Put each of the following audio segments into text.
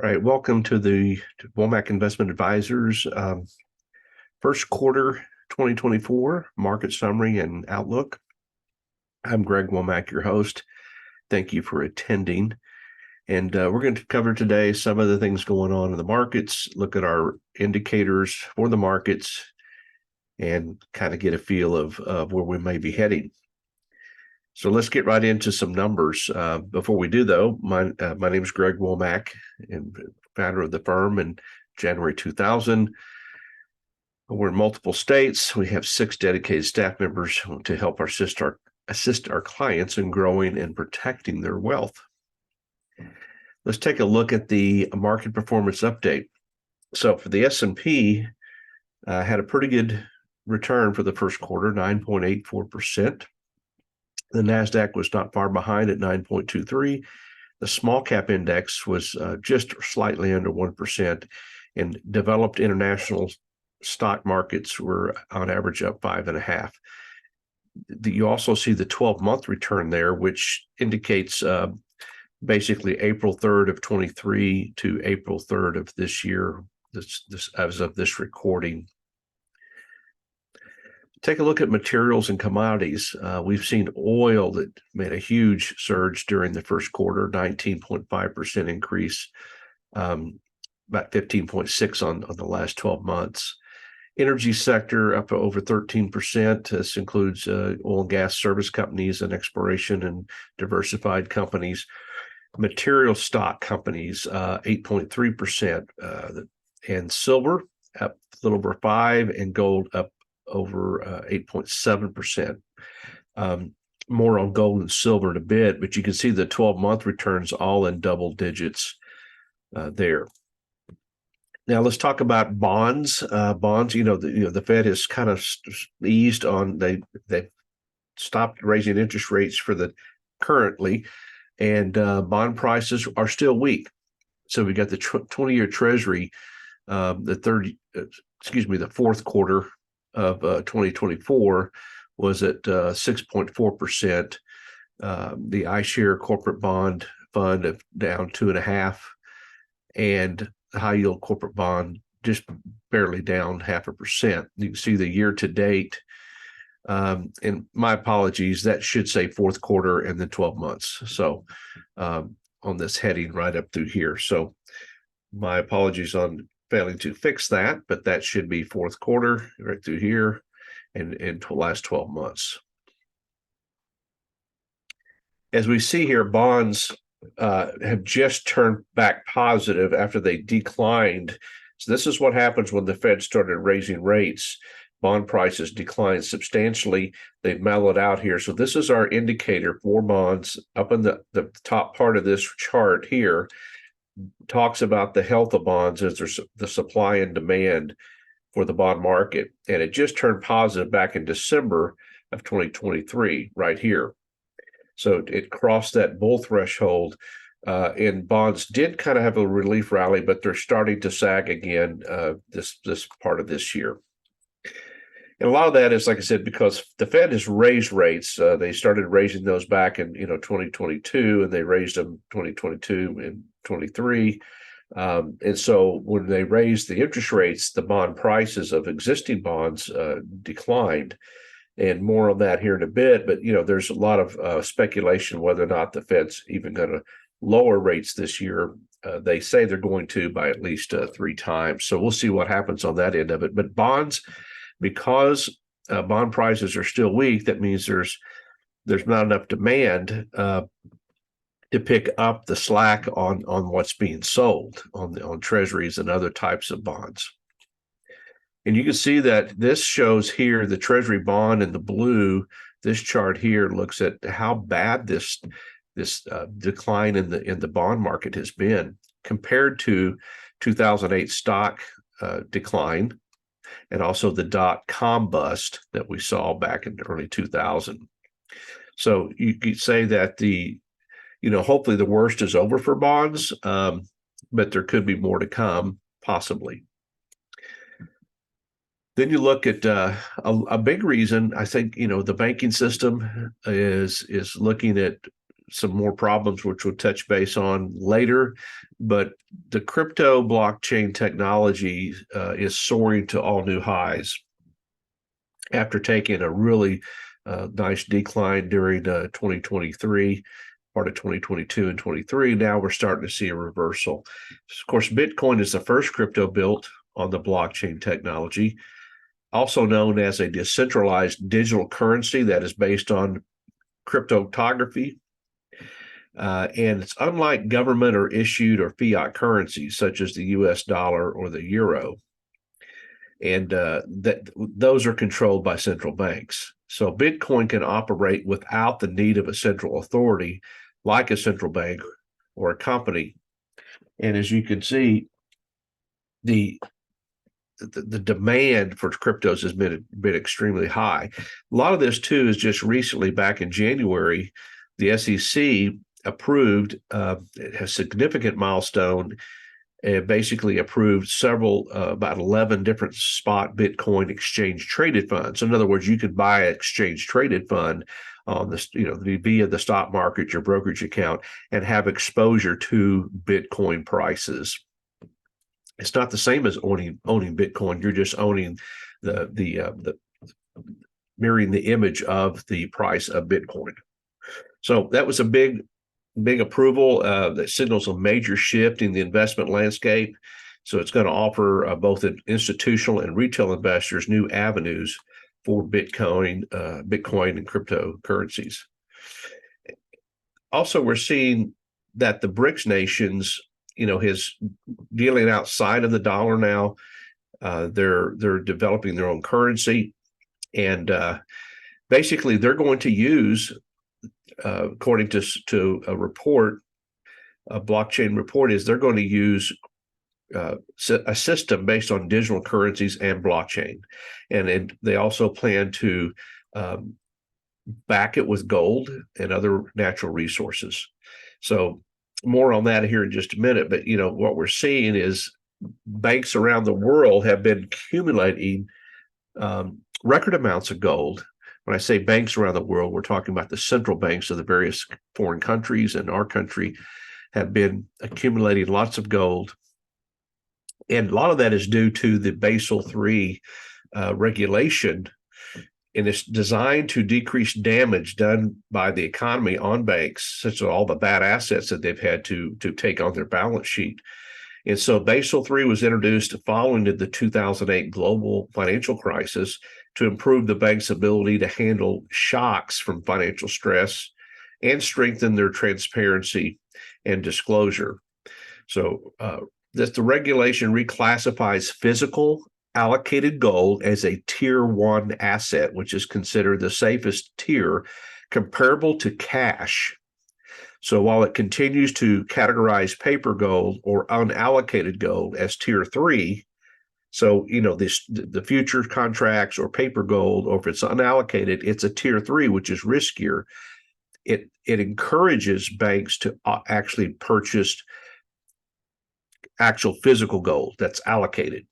All right, welcome to the Womack Investment Advisors first quarter 2024 market summary and outlook. I'm Greg Womack, your host. Thank you for attending. And we're going to cover today some of the things going on in the markets, look at our indicators for the markets, and kind of get a feel of where we may be heading. So let's get right into some numbers. Before we do, though, my name is Greg Womack, and founder of the firm in January 2000. We're in multiple states. We have 6 dedicated staff members to help assist our clients in growing and protecting their wealth. Let's take a look at the market performance update. So for the S&P, had a pretty good return for the first quarter, 9.84%. The NASDAQ was not far behind at 9.23. The small cap index was just slightly under 1%, and developed international stock markets were on average up 5.5%. You also see the 12-month return there, which indicates basically April 3rd of 23 to April 3rd of this year, this as of this recording. Take a look at materials and commodities. We've seen oil that made a huge surge during the first quarter, 19.5% increase, about 15.6 on the last 12 months. Energy sector up over 13%. This includes oil and gas service companies and exploration and diversified companies. Material stock companies, 8.3%. And silver up a little over 5%, and gold up over 8.7%. More on gold and silver in a bit, but you can see the 12-month returns all in double digits there. Now let's talk about bonds. Bonds, the Fed has kind of eased on. They stopped raising interest rates for the currently, and bond prices are still weak. So we got the 20-year Treasury, the fourth quarter of 2024 was at 6.4%. The iShare corporate bond fund of down 2.5%, and the high yield corporate bond just barely down 0.5%. You can see the year to date, and my apologies, that should say fourth quarter and then 12 months. So on this heading right up through here. So my apologies on failing to fix that, but that should be fourth quarter right through here and the last 12 months. As we see here, bonds have just turned back positive after they declined. So this is what happens when the Fed started raising rates. Bond prices declined substantially. They've mellowed out here. So this is our indicator for bonds up in the top part of this chart here. Talks about the health of bonds as there's the supply and demand for the bond market. And it just turned positive back in December of 2023 right here. So it crossed that bull threshold, and bonds did kind of have a relief rally, but they're starting to sag again this part of this year. And a lot of that is, like I said, because the Fed has raised rates. They started raising those back in 2022, and they raised them 2022 and 23. And so when they raised the interest rates, the bond prices of existing bonds declined. And more on that here in a bit. But there's a lot of speculation whether or not the Fed's even going to lower rates this year. They say they're going to by at least 3 times. So we'll see what happens on that end of it. But bonds, because bond prices are still weak, that means there's not enough demand to pick up the slack on what's being sold on treasuries and other types of bonds. And you can see that this shows here the treasury bond in the blue. This chart here looks at how bad this decline in the bond market has been compared to 2008 stock decline, and also the dot-com bust that we saw back in the early 2000. So you could say that hopefully the worst is over for bonds, but there could be more to come, possibly. Then you look at a big reason. I think the banking system is looking at some more problems, which we'll touch base on later. But the crypto blockchain technology is soaring to all new highs after taking a really nice decline during 2023, part of 2022 and 23. Now we're starting to see a reversal. Of course, Bitcoin is the first crypto built on the blockchain technology, also known as a decentralized digital currency that is based on cryptography. And it's unlike government or issued or fiat currencies such as the US dollar or the euro. And those are controlled by central banks. So Bitcoin can operate without the need of a central authority like a central bank or a company. And as you can see, the demand for cryptos has been extremely high. A lot of this, too, is just recently, back in January, the SEC approved a significant milestone. It basically approved several, about 11 different spot Bitcoin exchange traded funds. In other words, you could buy an exchange traded fund on this, via the stock market, your brokerage account, and have exposure to Bitcoin prices. It's not the same as owning Bitcoin. You're just owning the mirroring the image of the price of Bitcoin. So that was a big approval that signals a major shift in the investment landscape. So it's going to offer both institutional and retail investors new avenues for Bitcoin and cryptocurrencies. Also, we're seeing that the BRICS nations, is dealing outside of the dollar now. They're developing their own currency, and basically they're going to use, according to a report, a blockchain report, is they're going to use a system based on digital currencies and blockchain, and they also plan to back it with gold and other natural resources. So more on that here in just a minute. But what we're seeing is banks around the world have been accumulating record amounts of gold. When I say banks around the world, we're talking about the central banks of the various foreign countries, and our country have been accumulating lots of gold. And a lot of that is due to the Basel III regulation, and it's designed to decrease damage done by the economy on banks, such as all the bad assets that they've had to take on their balance sheet. And so Basel III was introduced following the 2008 global financial crisis to improve the bank's ability to handle shocks from financial stress and strengthen their transparency and disclosure. So the regulation reclassifies physical allocated gold as a tier 1 asset, which is considered the safest tier, comparable to cash. So while it continues to categorize paper gold or unallocated gold as tier 3, so the future contracts or paper gold, or if it's unallocated, it's a tier 3, which is riskier. It encourages banks to actually purchase actual physical gold that's allocated.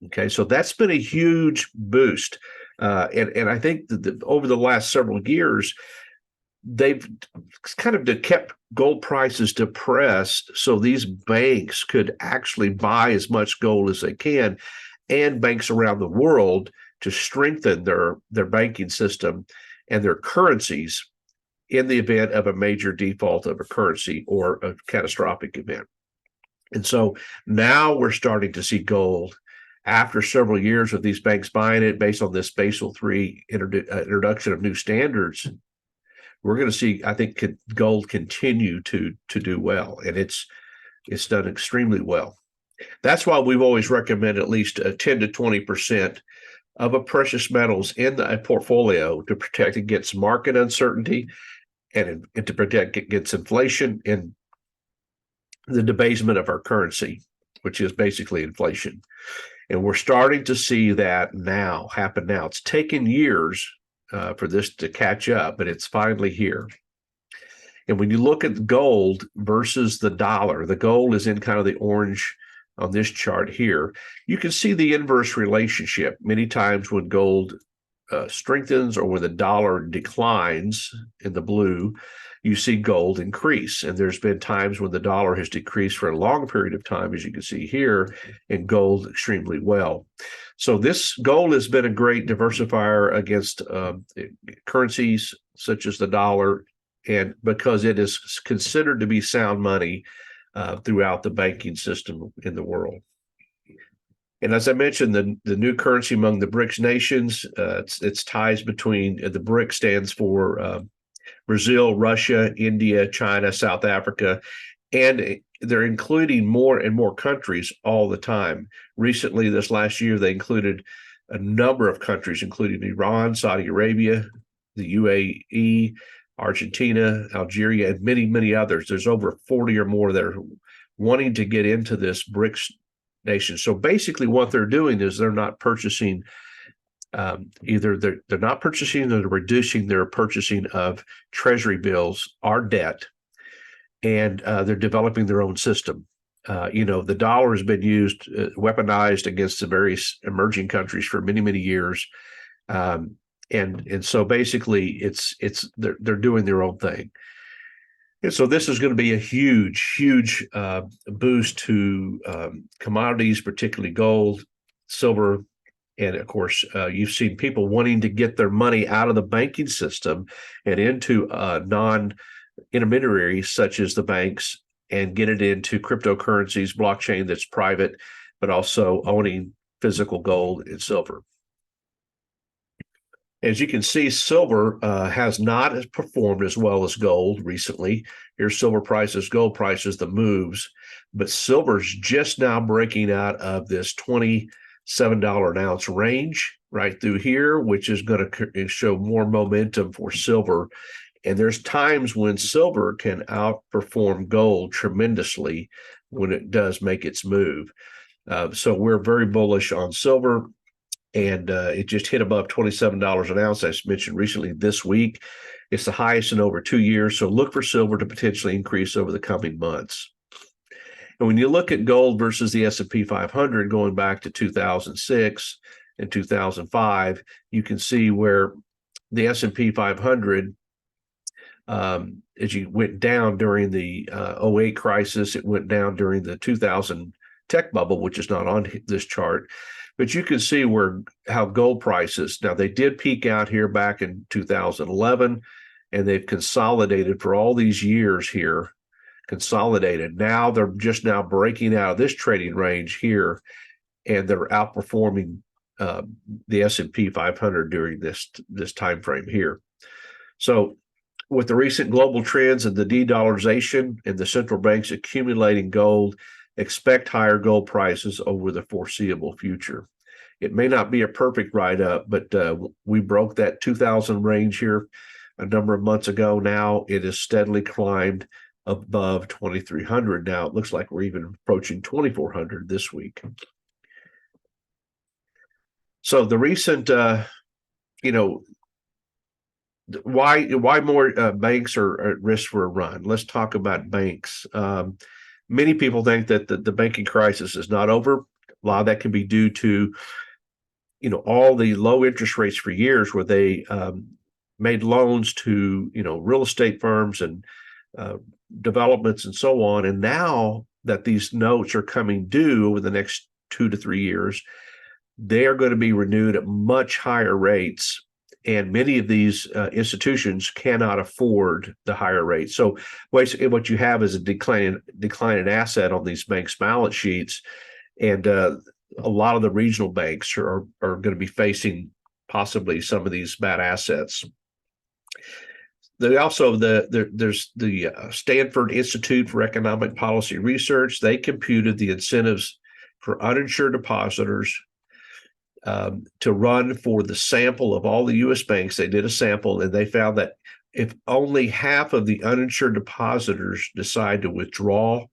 Okay, so that's been a huge boost. And I think that over the last several years, they've kind of kept gold prices depressed so these banks could actually buy as much gold as they can, and banks around the world to strengthen their banking system and their currencies in the event of a major default of a currency or a catastrophic event. And so now we're starting to see gold, after several years of these banks buying it based on this Basel III introduction of new standards. We're going to see, I think, gold continue to do well, and it's done extremely well. That's why we've always recommended at least 10 to 20% of a precious metals in a portfolio to protect against market uncertainty and to protect against inflation and the debasement of our currency, which is basically inflation. And we're starting to see that happen now. It's taken years for this to catch up, but it's finally here. And when you look at gold versus the dollar, the gold is in kind of the orange on this chart here. You can see the inverse relationship. Many times when gold strengthens or when the dollar declines in the blue, you see gold increase. And there's been times when the dollar has decreased for a long period of time, as you can see here, and gold extremely well. So this gold has been a great diversifier against currencies such as the dollar, and because it is considered to be sound money throughout the banking system in the world. And as I mentioned, the new currency among the BRICS nations, it's ties between the BRIC stands for Brazil, Russia, India, China, South Africa, and they're including more and more countries all the time. Recently, this last year, they included a number of countries, including Iran, Saudi Arabia, the UAE, Argentina, Algeria, and many, many others. There's over 40 or more that are wanting to get into this BRICS nation. So basically what they're doing is they're not purchasing either they're not purchasing or they're reducing their purchasing of treasury bills, our debt, and they're developing their own system. The dollar has been used, weaponized against the various emerging countries for many, many years. And so basically they're doing their own thing. And so this is going to be a huge boost to commodities, particularly gold, silver, and of course, you've seen people wanting to get their money out of the banking system and into non-intermediaries such as the banks and get it into cryptocurrencies, blockchain that's private, but also owning physical gold and silver. As you can see, silver has not performed as well as gold recently. Here's silver prices, gold prices, the moves, but silver's just now breaking out of this $27 an ounce range right through here, which is going to show more momentum for silver. And there's times when silver can outperform gold tremendously when it does make its move. So we're very bullish on silver. And it just hit above $27 an ounce, as mentioned recently this week. It's the highest in over 2 years, so look for silver to potentially increase over the coming months. And when you look at gold versus the S&P 500 going back to 2006 and 2005, you can see where the S&P 500, as you went down during the 08 crisis, it went down during the 2000 tech bubble, which is not on this chart. But you can see how gold prices, now they did peak out here back in 2011, and they've consolidated for all these years here, consolidated. Now they're just now breaking out of this trading range here, and they're outperforming the S&P 500 during this time frame here. So with the recent global trends and the de-dollarization and the central banks accumulating gold, expect higher gold prices over the foreseeable future. It may not be a perfect write-up, but we broke that 2,000 range here a number of months ago. Now it has steadily climbed above 2,300. Now it looks like we're even approaching 2,400 this week. So the recent, why more banks are at risk for a run? Let's talk about banks. Many people think that the banking crisis is not over. A lot of that can be due to, all the low interest rates for years where they made loans to, real estate firms and developments and so on. And now that these notes are coming due over the next 2 to 3 years, they are going to be renewed at much higher rates. And many of these institutions cannot afford the higher rates. So basically what you have is a declining asset on these banks' balance sheets. And a lot of the regional banks are going to be facing possibly some of these bad assets. There's the Stanford Institute for Economic Policy Research. They computed the incentives for uninsured depositors to run for the sample of all the U.S. banks. They did a sample, and they found that if only half of the uninsured depositors decide to withdraw,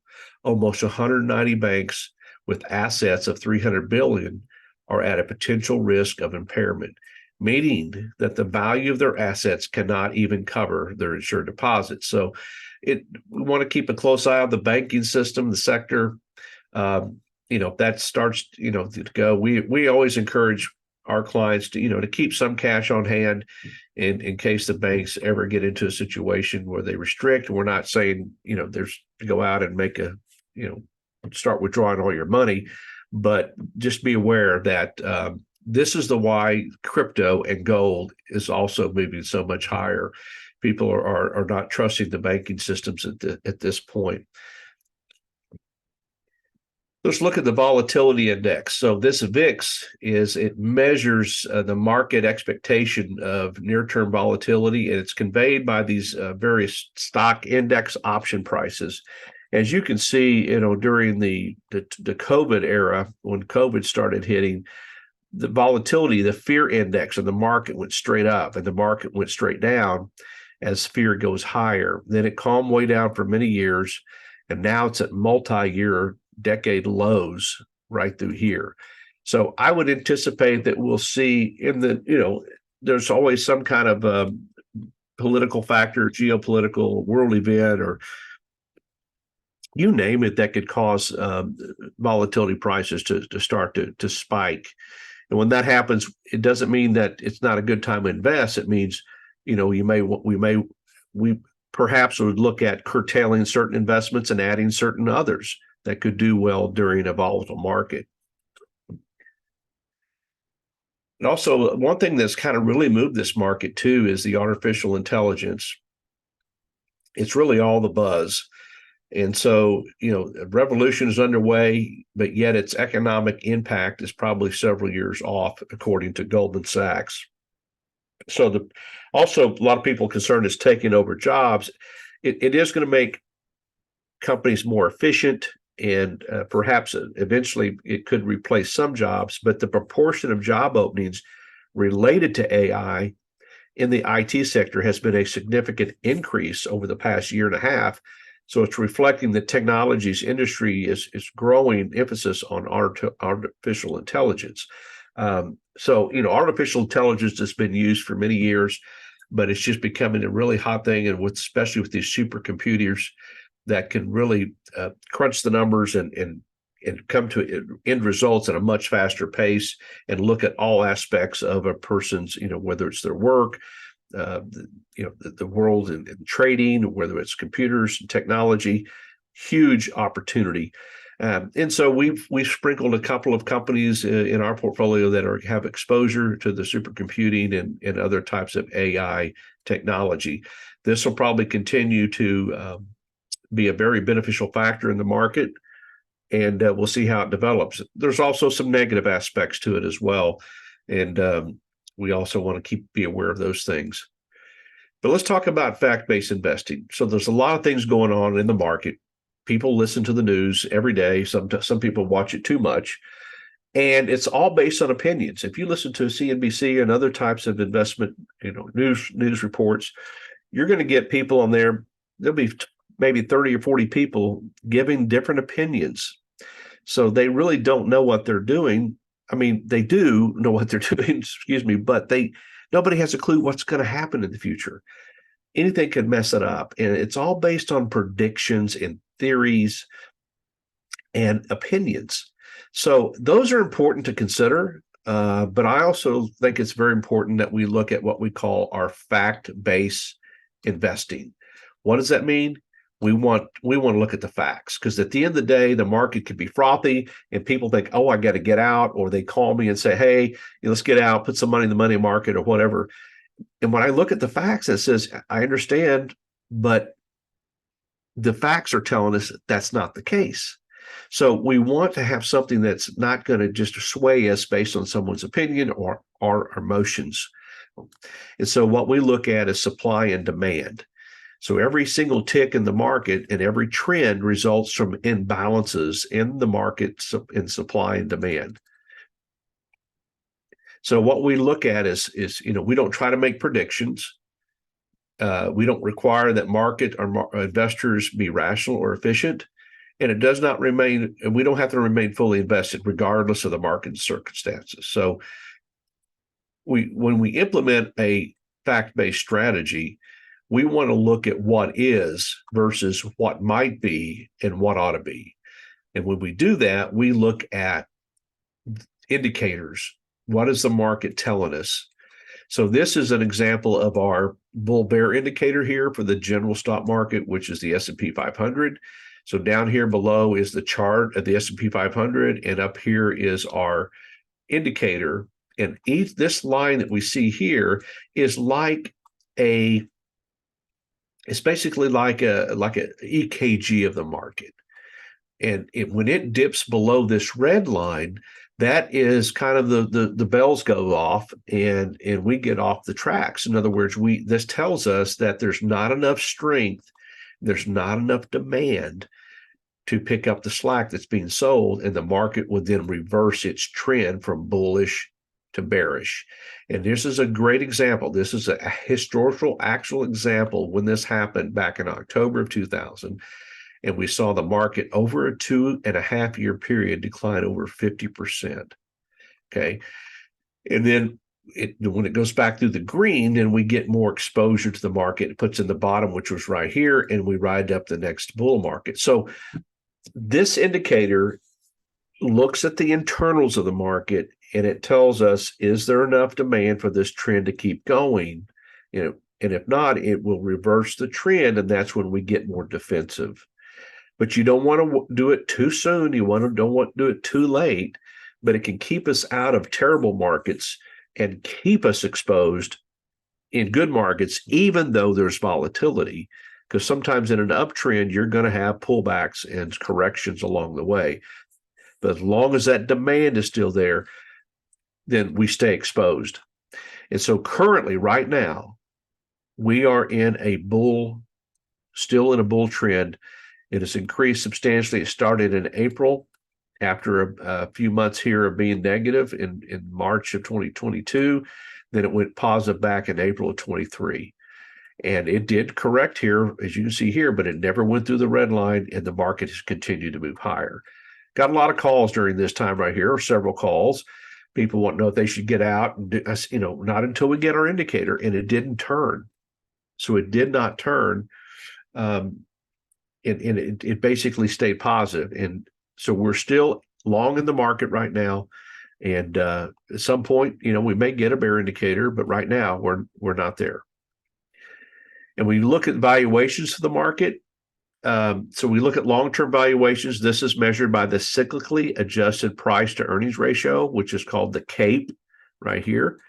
almost 190 banks with assets of $300 billion are at a potential risk of impairment, meaning that the value of their assets cannot even cover their insured deposits. So we want to keep a close eye on the banking system, the sector. If that starts, to go, we always encourage our clients to, to keep some cash on hand in case the banks ever get into a situation where they restrict. We're not saying, there's to go out and make start withdrawing all your money, but just be aware that this is the why crypto and gold is also moving so much higher. People are not trusting the banking systems at this point. Let's look at the volatility index. So this VIX it measures the market expectation of near-term volatility, and it's conveyed by these various stock index option prices. As you can see, during the COVID era, when COVID started hitting, the volatility, the fear index of the market went straight up, and the market went straight down as fear goes higher. Then it calmed way down for many years, and now it's at multi-year decade lows right through here. So I would anticipate that we'll see there's always some kind of political factor, geopolitical world event, or you name it, that could cause volatility prices to start to spike. And when that happens, it doesn't mean that it's not a good time to invest. It means, we perhaps would look at curtailing certain investments and adding certain others that could do well during a volatile market. And also, one thing that's kind of really moved this market too is the artificial intelligence. It's really all the buzz. And so, a revolution is underway, but yet its economic impact is probably several years off, according to Goldman Sachs. So also, a lot of people concerned is taking over jobs. It is going to make companies more efficient, and perhaps eventually it could replace some jobs, but the proportion of job openings related to AI in the IT sector has been a significant increase over the past year and a half. So it's reflecting the technologies industry is growing emphasis on artificial intelligence. So artificial intelligence has been used for many years, but it's just becoming a really hot thing, and especially with these supercomputers that can really crunch the numbers and come to end results at a much faster pace and look at all aspects of a person's, whether it's their work, the world in trading, whether it's computers and technology, huge opportunity. And so we've sprinkled a couple of companies in our portfolio that have exposure to the supercomputing and other types of AI technology. This will probably continue to be a very beneficial factor in the market, and we'll see how it develops. There's also some negative aspects to it as well, and we also want to be aware of those things. But let's talk about fact-based investing. So there's a lot of things going on in the market. People listen to the news every day. Some people watch it too much, and it's all based on opinions. If you listen to CNBC and other types of investment, news reports, you're going to get people on there. There'll be maybe 30 or 40 people giving different opinions. So they really don't know what they're doing. I mean, they do know what they're doing, but nobody has a clue what's going to happen in the future. Anything could mess it up. And it's all based on predictions and theories and opinions. So those are important to consider. But I also think it's very important that we look at what we call our fact-based investing. What does that mean? We want to look at the facts, because at the end of the day, the market could be frothy and people think, oh, I got to get out, or they call me and say, hey, let's get out, put some money in the money market or whatever. And when I look at the facts, it says, I understand, but the facts are telling us that's not the case. So we want to have something that's not going to just sway us based on someone's opinion or our emotions. And so what we look at is supply and demand. So every single tick in the market and every trend results from imbalances in the market in supply and demand. So what we look at is we don't try to make predictions. We don't require that market or investors be rational or efficient, and it does not remain. And we don't have to remain fully invested regardless of the market circumstances. So when we implement a fact-based strategy, we want to look at what is versus what might be and what ought to be. And when we do that, we look at indicators what is the market telling us? So this is an example of our bull bear indicator here for the general stock market, which is the S&P 500. So down here below is the chart of the S&P 500, and up here is our indicator. And this line that we see here is it's basically like a EKG of the market. And when it dips below this red line, that is kind of the bells go off and we get off the tracks. In other words, this tells us that there's not enough strength, there's not enough demand to pick up the slack that's being sold, and the market would then reverse its trend from bullish to bearish. And this is a great example. This is a historical, actual example when this happened back in October of 2000. And we saw the market over a 2.5 year period decline over 50%. Okay. And then when it goes back through the green, then we get more exposure to the market. It puts in the bottom, which was right here, and we ride up the next bull market. So this indicator looks at the internals of the market, and it tells us, is there enough demand for this trend to keep going? And if not, it will reverse the trend, and that's when we get more defensive. But you don't want to do it too soon. Don't want to do it too late, but it can keep us out of terrible markets and keep us exposed in good markets, even though there's volatility, because sometimes in an uptrend, you're going to have pullbacks and corrections along the way. But as long as that demand is still there, then we stay exposed. And so currently, right now, we are still in a bull trend. It has increased substantially. It started in April after a few months here of being negative in March of 2022. Then it went positive back in April of 23. And it did correct here, as you can see here, but it never went through the red line, and the market has continued to move higher. Got a lot of calls during this time right here, or several calls. People want to know if they should get out, and not until we get our indicator, and it didn't turn. So it did not turn. It basically stayed positive. And so we're still long in the market right now. And at some point, we may get a bear indicator, but right now we're not there. And we look at valuations of the market. So we look at long-term valuations. This is measured by the cyclically adjusted price to earnings ratio, which is called the CAPE right here.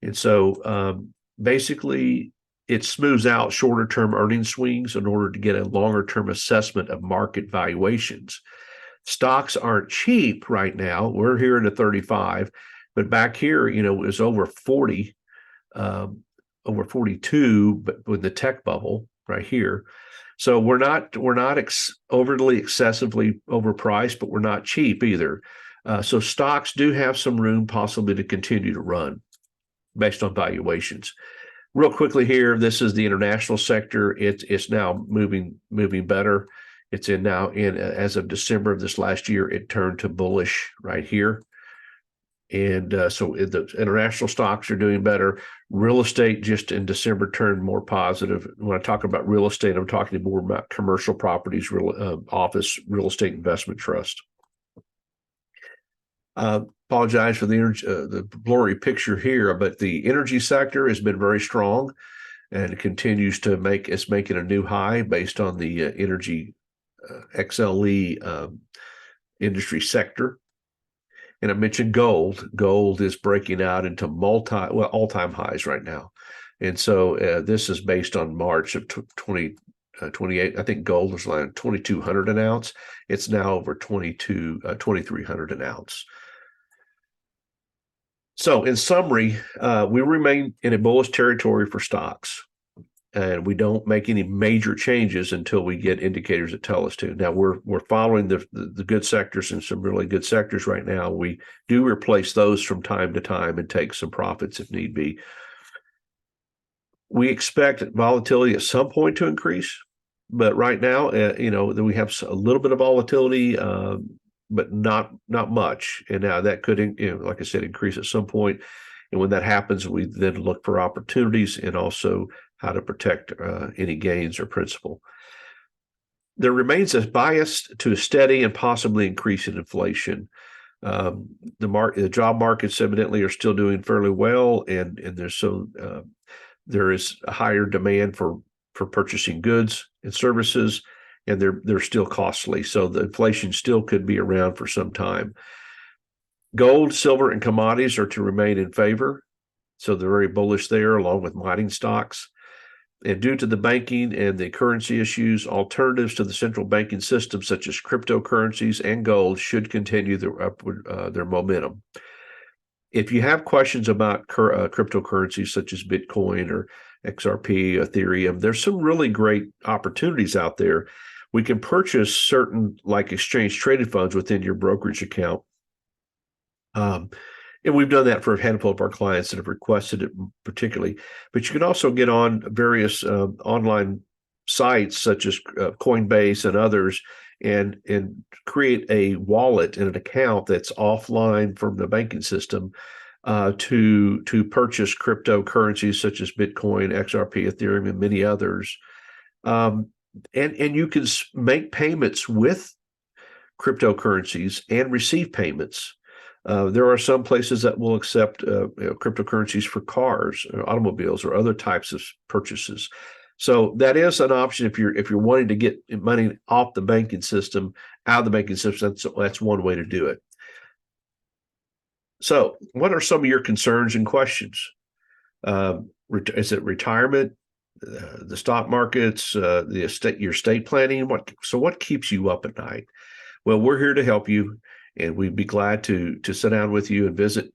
And so basically, it smooths out shorter-term earnings swings in order to get a longer-term assessment of market valuations. Stocks aren't cheap right now. We're here at a 35, but back here, it was over 40, over 42, but with the tech bubble right here. So we're not overly excessively overpriced, but we're not cheap either. So stocks do have some room possibly to continue to run based on valuations. Real quickly here, this is the international sector. It's now moving better. It's as of December of this last year, it turned to bullish right here. And so the international stocks are doing better. Real estate just in December turned more positive. When I talk about real estate, I'm talking more about commercial properties, office, real estate investment trust. Apologize for the blurry picture here, but the energy sector has been very strong, and it continues to making a new high based on the energy XLE industry sector. And I mentioned gold. Gold is breaking out into all-time highs right now. And so this is based on March of 2028. I think gold was like 2,200 an ounce. It's now over 2,300 an ounce. So in summary, we remain in a bullish territory for stocks, and we don't make any major changes until we get indicators that tell us to. Now we're following the good sectors, and some really good sectors right now. We do replace those from time to time and take some profits if need be. We expect volatility at some point to increase, but right now, we have a little bit of volatility, but not much. And now that could, like I said, increase at some point. And when that happens, we then look for opportunities and also how to protect any gains or principal. There remains a bias to a steady and possibly increasing inflation. The job markets evidently are still doing fairly well, and there is a higher demand for purchasing goods and services, and they're still costly. So the inflation still could be around for some time. Gold, silver, and commodities are to remain in favor. So they're very bullish there, along with mining stocks. And due to the banking and the currency issues, alternatives to the central banking system, such as cryptocurrencies and gold, should continue their momentum. If you have questions about cryptocurrencies such as Bitcoin or XRP, Ethereum, there's some really great opportunities out there. We can purchase certain like exchange traded funds within your brokerage account. And we've done that for a handful of our clients that have requested it particularly. But you can also get on various online sites such as Coinbase and others and create a wallet and an account that's offline from the banking system to purchase cryptocurrencies such as Bitcoin, XRP, Ethereum, and many others. And you can make payments with cryptocurrencies and receive payments. There are some places that will accept cryptocurrencies for cars, or automobiles, or other types of purchases. So that is an option if you're wanting to get money off the banking system, out of the banking system. That's one way to do it. So, what are some of your concerns and questions? Is it retirement, the stock markets, your estate planning? What keeps you up at night? Well, we're here to help you, and we'd be glad to sit down with you and visit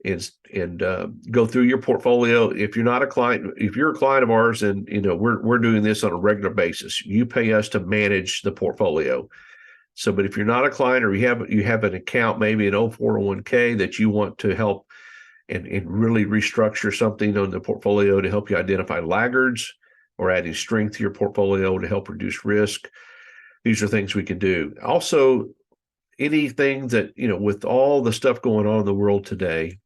and go through your portfolio. If you're not a client, if you're a client of ours, and we're doing this on a regular basis, you pay us to manage the portfolio. So, but if you're not a client, or you have an account, maybe an 401k that you want to help and really restructure something on the portfolio to help you identify laggards or adding strength to your portfolio to help reduce risk, these are things we can do. Also, anything that, with all the stuff going on in the world today,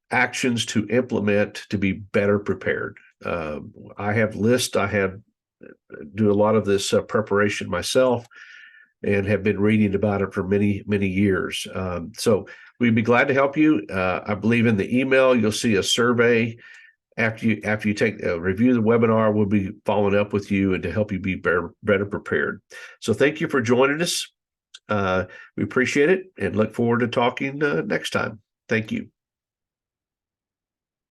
actions to implement to be better prepared. I have lists. Do a lot of this preparation myself, and have been reading about it for many, many years. So we'd be glad to help you. I believe in the email, you'll see a survey. After you take review the webinar, we'll be following up with you and to help you be better prepared. So thank you for joining us. We appreciate it and look forward to talking next time. Thank you.